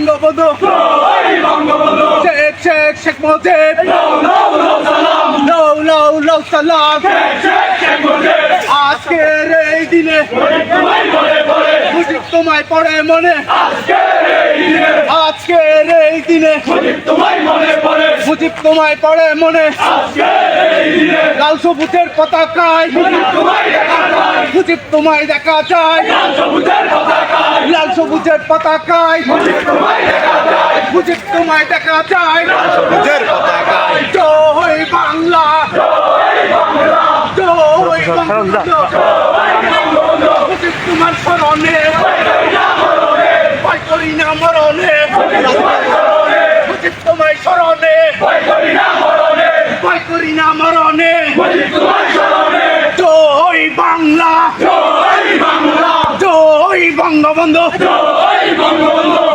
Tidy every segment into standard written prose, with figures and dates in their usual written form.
বঙ্গবন্ধু শেখ মুজিব লও সালাম আজকের এই দিনে মুজিব তোমায় পড়ে মনে আজকের এই দিনে মুজিব তোমায় পড়ে মনে লাল সবুজের পতাকায় মুজিব তোমায় দেখা যায় লাল সবুজের পতাকায় মুজিব তোমায় দেখা যায় জয় বাংলা জয় মুজিব তোমার স্মরণে ভয় করি না মরণে মুজিব তোমায় স্মরণে ভয় করি না মরণে জয় বাংলা জয় বঙ্গবন্ধু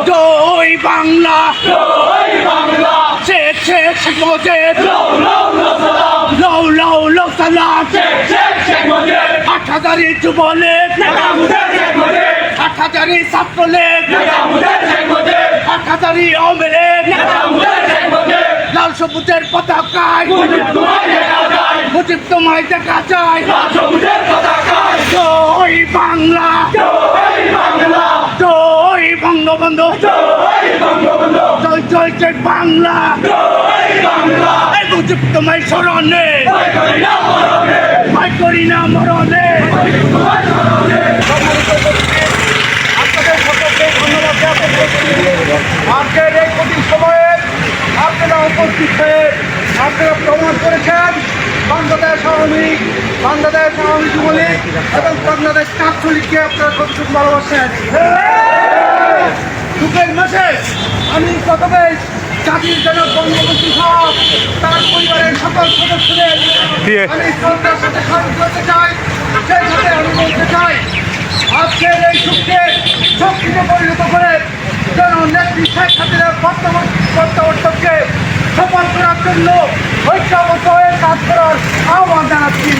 জয় বাংলা শেখ মুজিব লও সালাম ৮০০০ যুবলীগ ৮০০০ ছাত্রলীগ ৮০০০ আওয়ামী লীগ লাল সবুজের পতাকায় মুজিব তোমায় দেখা যায় জয় বাংলা জয় বঙ্গবন্ধু জয় জয় বাংলা মুজিব তোমায় স্মরণে ভয় করি না মরণে আপনাদের সকলকে ধন্যবাদ জ্ঞাপন করছি। আজকের এই কঠিন সময়ে আপনারা উপস্থিত হয়ে আপনারা প্রমাণ করেছেন বাংলাদেশ আওয়ামী যুবলীগ এবং বাংলাদেশ ছাত্রলীগকে আপনারা কতটুকু ভালোবাসেন। দুঃখের মাসে আমি প্রথমে জাতির জনক বঙ্গবন্ধু সহ তার পরিবারের সকল সদস্যদের আমি শ্রদ্ধার সাথে স্মরণ করতে চাই। সেই সাথে আমি বলতে চাই আজকের এই যুগকে শক্তিতে পরিণত করে জননেত্রী শেখ হাসিনার প্রত্যাবর্তনকে সফল করার জন্য ঐক্যবদ্ধ হয়ে কাজ করার আহ্বান জানাচ্ছি।